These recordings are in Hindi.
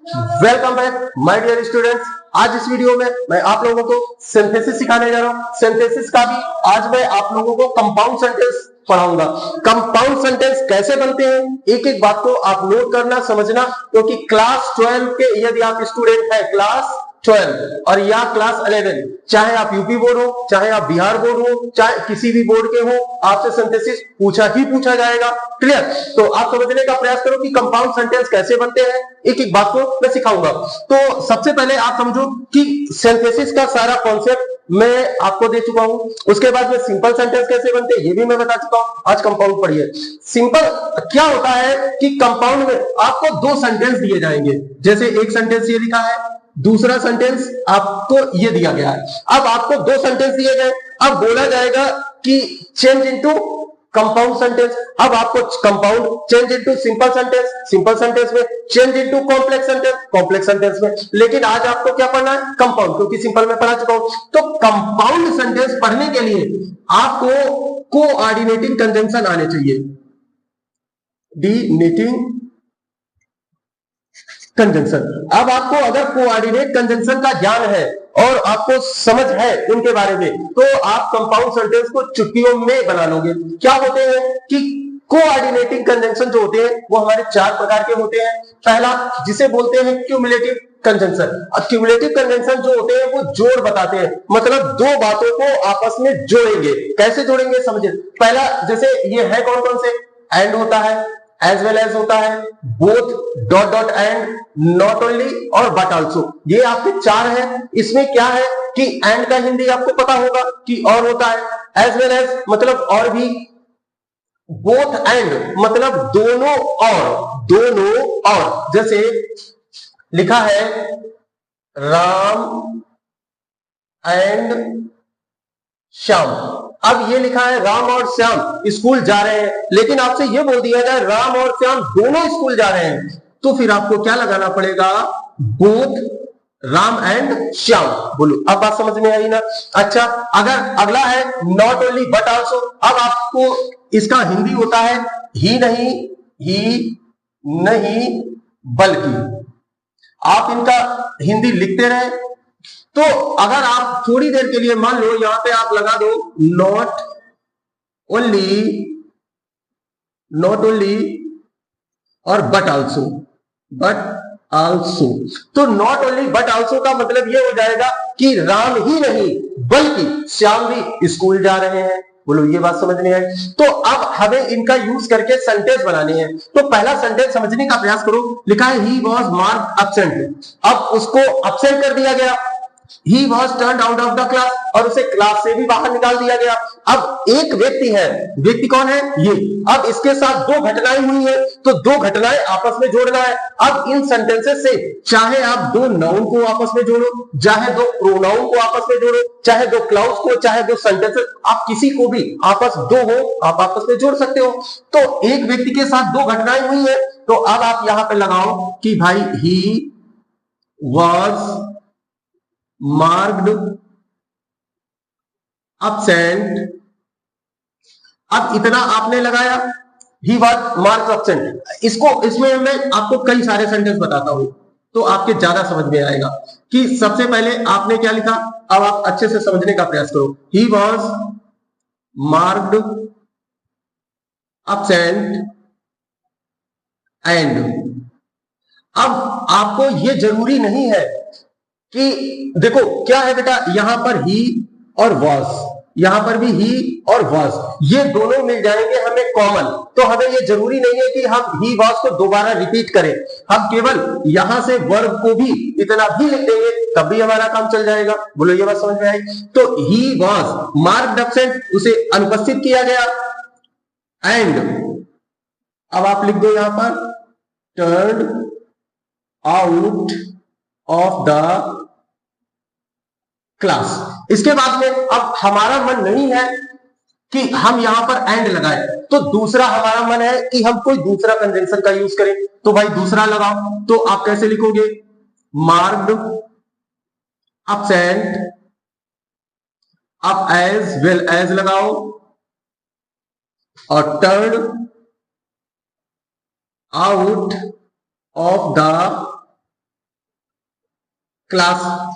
Welcome back my dear students. आज इस वीडियो में मैं आप लोगों को सिंथेसिस सिखाने जा रहा हूं। सिंथेसिस का भी आज मैं आप लोगों को कंपाउंड सेंटेंस पढ़ाऊंगा। कंपाउंड सेंटेंस कैसे बनते हैं, एक एक बात को आप नोट करना, समझना, क्योंकि क्लास 12 के यदि आप स्टूडेंट हैं, क्लास 12 और या क्लास 11, चाहे आप यूपी बोर्ड हो, चाहे आप बिहार बोर्ड हो, चाहे किसी भी बोर्ड के हो, आपसे सिंथेसिस पूछा जाएगा। क्लियर? तो आप समझने का प्रयास करो कि कंपाउंड सेंटेंस कैसे बनते हैं, एक एक बात को मैं सिखाऊंगा। तो सबसे पहले आप समझो कि सिंथेसिस का सारा कॉन्सेप्ट मैं आपको दे चुका हूं। उसके बाद में सिंपल सेंटेंस कैसे बनते हैं ये भी मैं बता चुका हूं। आज कंपाउंड पढ़िए। सिंपल क्या होता है कि कंपाउंड में आपको दो सेंटेंस दिए जाएंगे। जैसे एक सेंटेंस ये लिखा है, दूसरा सेंटेंस आपको ये दिया गया है। अब आपको दो सेंटेंस दिए गए, अब बोला जाएगा कि चेंज इनटू कंपाउंड सेंटेंस। अब आपको compound change into simple sentence, simple sentence में change into complex sentence, complex sentence में। लेकिन आज आपको क्या पढ़ना है? कंपाउंड, क्योंकि सिंपल में पढ़ा चुका हूं। तो कंपाउंड सेंटेंस पढ़ने के लिए आपको कोऑर्डिनेटिंग कंजंक्शन आने चाहिए। डिनेटिंग कंजंक्शन। अब आपको अगर कोऑर्डिनेट कंजंक्शन का ज्ञान है और आपको समझ है उनके बारे में, तो आप कंपाउंड सेंटेंस को चुटकियों में बना लोगे। क्या होते हैं कि कोऑर्डिनेटिंग कंजंक्शन जो होते हैं वो हमारे चार प्रकार के होते हैं। पहला जिसे बोलते हैं क्यूमुलेटिव कंजंक्शन। क्यूमुलेटिव कंजंक्शन जो होते हैं वो जोड़ बताते हैं, मतलब दो बातों को आपस में जोड़ेंगे। कैसे जोड़ेंगे समझिए। पहला जैसे ये है कौन कौन से? एंड होता है, एज वेल एज होता है, both, dot dot and, not only और बट आल्सो। ये आपके चार है। इसमें क्या है कि एंड का हिंदी आपको पता होगा कि और होता है, एज वेल एज मतलब और भी, बोथ एंड मतलब दोनों और। जैसे लिखा है राम एंड श्याम। अब ये लिखा है राम और श्याम स्कूल जा रहे हैं, लेकिन आपसे ये बोल दिया जाए राम और श्याम दोनों स्कूल जा रहे हैं, तो फिर आपको क्या लगाना पड़ेगा? Both Ram and Shyam. बोलो, अब बात समझ में आई ना? अच्छा, अगर अगला है नॉट ओनली बट आल्सो। अब आपको इसका हिंदी होता है ही नहीं बल्कि। आप इनका हिंदी लिखते रहे, तो अगर आप थोड़ी देर के लिए मान लो यहां पे आप लगा दो नॉट ओनली और बट आल्सो। तो नॉट ओनली बट आल्सो का मतलब ये हो जाएगा कि राम ही नहीं बल्कि श्याम भी स्कूल जा रहे हैं। बोलो, ये बात समझ में आई? तो अब हमें इनका यूज करके सेंटेंस बनाने हैं। तो पहला सेंटेंस समझने का प्रयास करो। लिखा है ही वॉज मार्क्ड एब्सेंट। अब उसको एब्सेंट कर दिया गया। He was turned out of the class, और उसे क्लास से भी बाहर निकाल दिया गया। अब एक व्यक्ति है, व्यक्ति कौन है? ये। अब इसके साथ दो घटनाएं हुई है, तो दो घटनाएं आपस में जोड़ना है। अब इन सेंटेंसेस से चाहे आप दो नाउन को आपस में जोड़ो, चाहे दो प्रोनाउन को आपस में जोड़ो, चाहे दो क्लाउड्स को, चाहे दो सेंटेंसेस, आप किसी को भी आपस दो हो आप आपस में जोड़ सकते हो। तो एक व्यक्ति के साथ दो घटनाएं हुई है, तो अब आप यहां पे लगाओ कि भाई ही वॉज मार्क्ड एब्सेंट। अब इतना आपने लगाया, ही वॉज मार्क्ड एब्सेंट। इसमें मैं आपको कई सारे सेंटेंस बताता हूं, तो आपके ज्यादा समझ में आएगा कि सबसे पहले आपने क्या लिखा। अब आप अच्छे से समझने का प्रयास करो। He was marked absent and. अब आपको यह जरूरी नहीं है कि देखो क्या है बेटा, यहां पर ही और वॉज, यहां पर भी ही और वॉज, ये दोनों मिल जाएंगे हमें कॉमन। तो हमें ये जरूरी नहीं है कि हम ही वॉज को दोबारा रिपीट करें। हम केवल यहां से वर्ब को भी इतना भी लिख देंगे, तब भी हमारा काम चल जाएगा। बोलो, ये बात समझ में आई? तो ही वॉज मार्क्ड एब्सेंट, उसे अनुपस्थित किया गया। एंड अब आप लिख दो यहां पर turn out of the class. इसके बाद में अब हमारा मन नहीं है कि हम यहां पर एंड लगाएं, तो दूसरा हमारा मन है कि हम कोई दूसरा कंजंक्शन का यूज करें। तो भाई दूसरा लगाओ। तो आप कैसे लिखोगे? मार्क्ड एब्सेंट, अब एज वेल एज लगाओ और turn out of the class,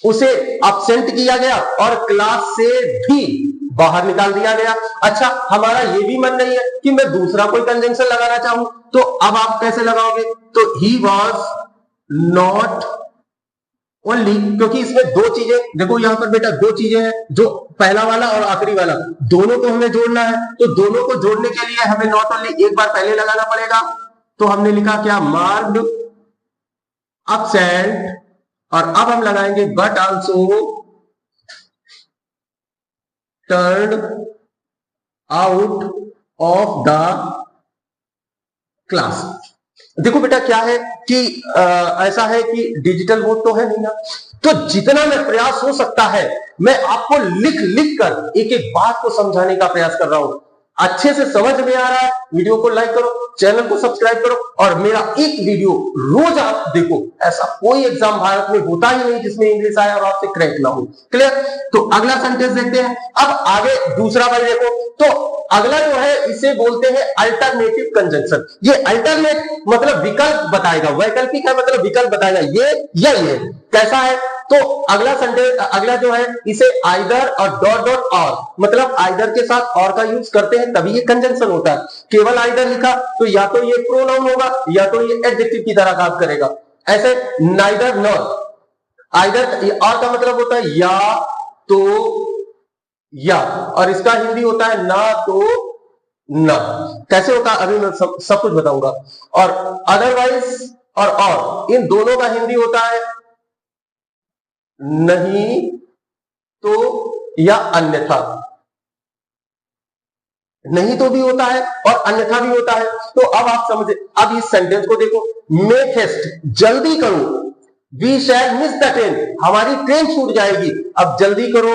उसे absent किया गया और क्लास से भी बाहर निकाल दिया गया। अच्छा, हमारा ये भी मन नहीं है कि मैं दूसरा कोई कंजंक्शन लगाना चाहूं, तो अब आप कैसे लगाओगे? तो ही वॉज नॉट ओनली, क्योंकि इसमें दो चीजें, देखो यहां पर बेटा दो चीजें हैं, जो पहला वाला और आखिरी वाला, दोनों को हमें जोड़ना है। तो दोनों को जोड़ने के लिए हमें नॉट ओनली एक बार पहले लगाना पड़ेगा। तो हमने लिखा क्या? मार्क्ड absent, और अब हम लगाएंगे but also turn out of the class. देखो बेटा क्या है कि ऐसा है कि डिजिटल बोर्ड तो है नहीं ना, तो जितना मैं प्रयास हो सकता है मैं आपको लिख लिख कर एक एक बात को समझाने का प्रयास कर रहा हूं। अच्छे से समझ में आ रहा है? वीडियो को लाइक करो, चैनल को सब्सक्राइब करो, और मेरा एक वीडियो रोज आप देखो। ऐसा कोई एग्जाम भारत में होता ही नहीं जिसमें इंग्लिश आया और आपसे क्रैक ना हो। क्लियर? तो अगला सेंटेंस देखते हैं। अब आगे दूसरा भाई देखो, तो अगला जो है इसे बोलते हैं अल्टरनेटिव कंजंक्शन। ये अल्टरनेट मतलब विकल्प बताएगा, वैकल्पिक है मतलब विकल्प बताएगा, ये या ये। कैसा है? तो अगला सेंटेंस, अगला जो है इसे आइदर और डॉट डॉट और, मतलब आइदर के साथ और का यूज करते हैं तभी ये कंजंक्शन होता है। केवल आइदर लिखा तो या तो ये प्रोनाउन होगा या तो ये एडजेक्टिव की तरह काम करेगा। ऐसे नाइदर नॉर, आइदर और का मतलब होता है या तो या, और इसका हिंदी होता है ना तो ना। कैसे होता है अभी मैं सब कुछ बताऊंगा। और अदरवाइज और इन दोनों का हिंदी होता है नहीं तो या अन्यथा। नहीं तो भी होता है और अन्यथा भी होता है। तो अब आप समझे, अब इस सेंटेंस को देखो, मेक हेस्ट, जल्दी करो, we shall miss the train, हमारी ट्रेन छूट जाएगी। अब जल्दी करो,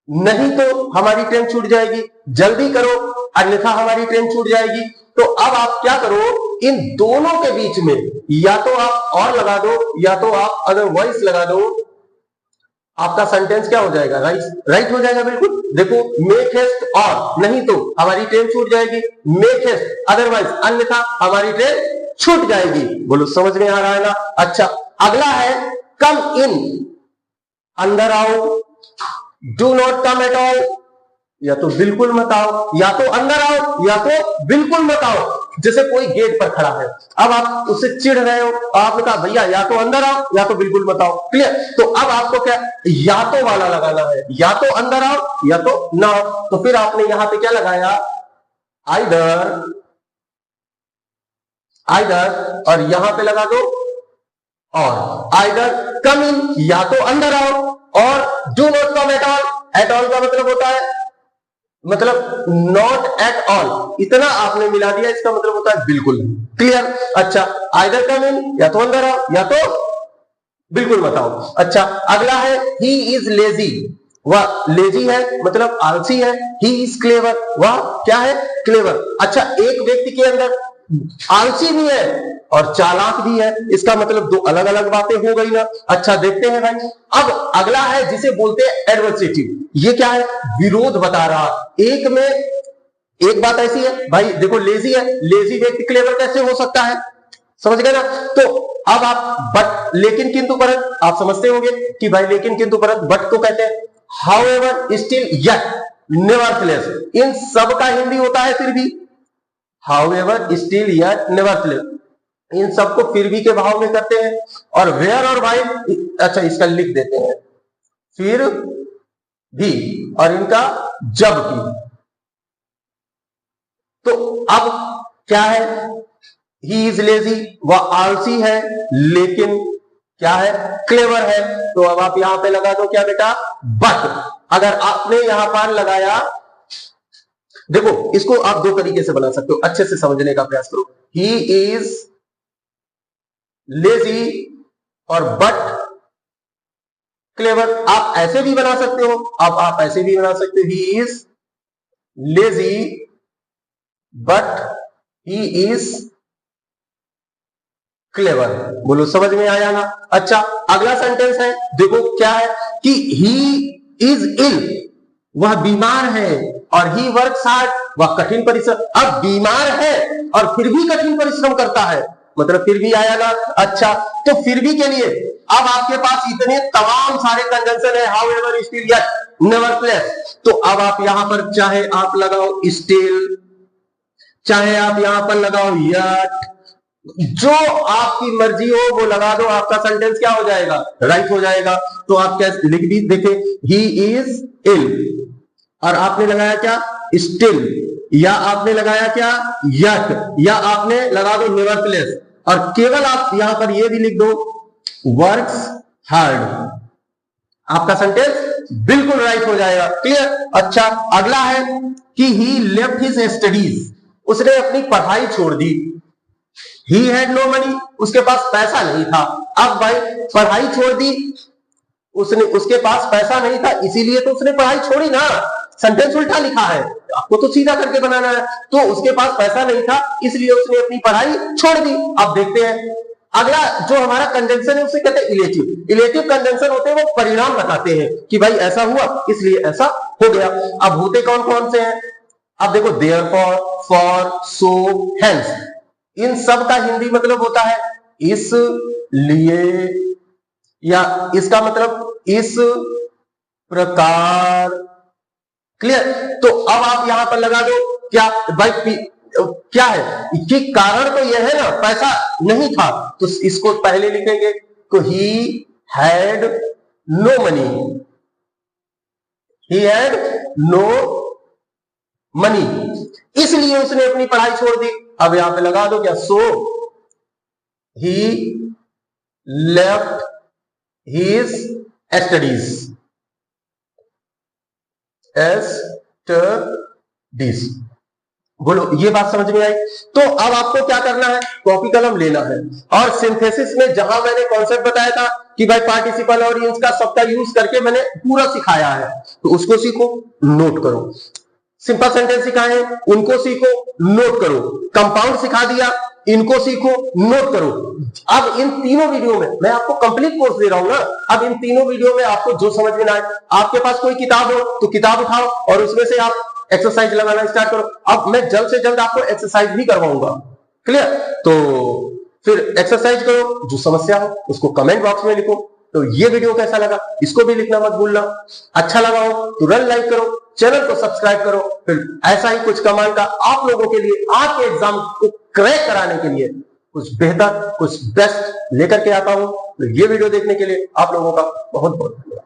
नहीं तो हमारी ट्रेन छूट जाएगी, जल्दी करो अन्यथा हमारी ट्रेन छूट जाएगी। तो अब आप क्या करो, इन दोनों के बीच में या तो आप और लगा दो या तो आप अदरवाइज लगा दो, आपका सेंटेंस क्या हो जाएगा? राइट हो जाएगा बिल्कुल। देखो, मेक हेस्ट और नहीं तो हमारी ट्रेन छूट जाएगी, मेक हेस्ट अदरवाइज अन्यथा हमारी ट्रेन छूट जाएगी। बोलो समझ में आ रहा है ना? अच्छा, अगला है कम इन, अंदर आओ, do not come at all, या तो बिल्कुल मत आओ, या तो अंदर आओ या तो बिल्कुल मत आओ। जैसे कोई गेट पर खड़ा है, अब आप उससे चिढ़ रहे हो, आपने कहा भैया या तो अंदर आओ या तो बिल्कुल मत आओ। क्लियर? तो अब आपको क्या या तो वाला लगाना है, या तो अंदर आओ या तो ना आओ। तो फिर आपने यहां पे क्या लगाया? आइदर, आइदर, और यहां पे लगा दो और। आइदर कम इन, या तो अंदर आओ, और do not come at all. At all का मतलब होता है मतलब नॉट एट ऑल, इतना आपने मिला दिया, इसका मतलब होता है बिल्कुल। क्लियर? अच्छा, आइदर कम इन, या तो अंदर आओ या तो बिल्कुल मत आओ। अच्छा, अगला है ही इज लेजी, वह लेजी है मतलब आलसी है। ही इज क्लेवर, वह क्या है? क्लेवर। अच्छा, एक व्यक्ति के अंदर आलसी भी है और चालाक भी है, इसका मतलब दो अलग अलग बातें हो गई ना। अच्छा, देखते हैं भाई। अब अगला है जिसे बोलते हैं एडवर्सेटिव। ये क्या है? विरोध बता रहा। एक में एक बात ऐसी है भाई, देखो लेजी है, लेजी व्यक्ति क्लेवर कैसे हो सकता है? समझ गए ना? तो अब आप बट, लेकिन किंतु परंतु, आप समझते होंगे कि भाई लेकिन किंतु परंतु बट को कहते हैं हाउएवर, स्टिल, येट, नेवरथलेस। इन सब का हिंदी होता है फिर भी। हाउएवर, स्टिल, येट, नेवरथलेस, इन सबको फिर भी के भाव में करते हैं। और वेयर और वाइल, अच्छा इसका लिख देते हैं, फिर भी, और इनका जब भी। तो अब क्या है? ही इज लेजी, वह आलसी है लेकिन क्या है? क्लेवर है। तो अब आप यहां पे लगा दो क्या बेटा? बट। अगर आपने यहां पर लगाया, देखो इसको आप दो तरीके से बना सकते हो, अच्छे से समझने का प्रयास करो। ही इज लेजी और बट क्लेवर, आप ऐसे भी बना सकते हो। अब आप ऐसे भी बना सकते हो, he is lazy but he is clever. बोलो समझ में आया ना? अच्छा, अगला सेंटेंस है, देखो क्या है कि ही इज इल, वह बीमार है, और ही वर्क्स हार्ड, वह कठिन परिश्रम। अब बीमार है और फिर भी कठिन परिश्रम करता है, मतलब फिर भी आया ना? अच्छा, तो फिर भी के लिए अब आपके पास इतने तमाम सारे कंजंक्शन है, how ever, still, yet, nevertheless. तो अब आप यहां पर चाहे आप लगाओ स्टिल, चाहे आप यहां पर लगाओ येट, जो आपकी मर्जी हो वो लगा दो, आपका सेंटेंस क्या हो जाएगा, राइट हो जाएगा। तो आप क्या लिख दी, देखे ही इज इल, और आपने लगाया क्या, स्टिल, या आपने लगाया क्या, यट, या आपने लगा दो नेवरथलेस, और केवल आप यहां पर ये भी लिख दो वर्क्स हार्ड, आपका सेंटेंस बिल्कुल राइट हो जाएगा। क्लियर। अच्छा, अगला है कि ही लेफ्ट हिज स्टडीज, उसने अपनी पढ़ाई छोड़ दी। ही हैड नो मनी, उसके पास पैसा नहीं था। अब भाई पढ़ाई छोड़ दी उसने, उसके पास पैसा नहीं था इसीलिए तो उसने पढ़ाई छोड़ी ना, सेंटेंस उल्टा लिखा है, आपको तो सीधा करके बनाना है। तो उसके पास पैसा नहीं था इसलिए उसने अपनी पढ़ाई छोड़ दी। अब देखते हैं अगला जो हमारा कंजंक्शन है उसे कहते हैं इलेटिव। इलेटिव कंजंक्शन होते हैं वो परिणाम बताते हैं कि भाई ऐसा हुआ इसलिए ऐसा हो गया। अब होते कौन कौन से हैं, अब देखो देयरफॉर, फॉर, सो, हेंस, इन सब का हिंदी मतलब होता है इसलिए, या इसका मतलब इस प्रकार। क्लियर। तो अब आप यहां पर लगा दो क्या भाई, क्या है कि कारण तो यह है ना, पैसा नहीं था, तो इसको पहले लिखेंगे तो he had no money, he had no money, इसलिए उसने अपनी पढ़ाई छोड़ दी। अब यहां पे लगा दो क्या, सो ही लेफ्ट हिज स्टडीज, स्टडीज। बोलो ये बात समझ में आई। तो अब आपको क्या करना है, कॉपी कलम लेना है, और सिंथेसिस में जहां मैंने कॉन्सेप्ट बताया था कि भाई पार्टिसिपल और इंस का सबका यूज करके मैंने पूरा सिखाया है, तो उसको सीखो, नोट करो। सिंपल सेंटेंस सिखाए उनको सीखो, नोट करो। कंपाउंड सिखा दिया, इनको सीखो, नोट करो। अब इन तीनों वीडियो में मैं आपको कंप्लीट कोर्स दे रहा हूं ना, अब इन तीनों वीडियो में आपको जो समझ में ना आए, आपके पास कोई किताब हो तो किताब उठाओ और उसमें से आप एक्सरसाइज लगाना स्टार्ट करो। अब मैं जल्द से जल्द आपको एक्सरसाइज भी करवाऊंगा। क्लियर। तो फिर एक्सरसाइज करो, जो समस्या हो उसको कमेंट बॉक्स में लिखो। तो ये वीडियो कैसा लगा इसको भी लिखना मत भूलना। अच्छा लगा हो तो तुरंत लाइक करो, चैनल को सब्सक्राइब करो। फिर ऐसा ही कुछ कमाल का आप लोगों के लिए, आपके एग्जाम को क्रैक कराने के लिए कुछ बेहतर, कुछ बेस्ट लेकर के आता हूं। तो ये वीडियो देखने के लिए आप लोगों का बहुत बहुत धन्यवाद।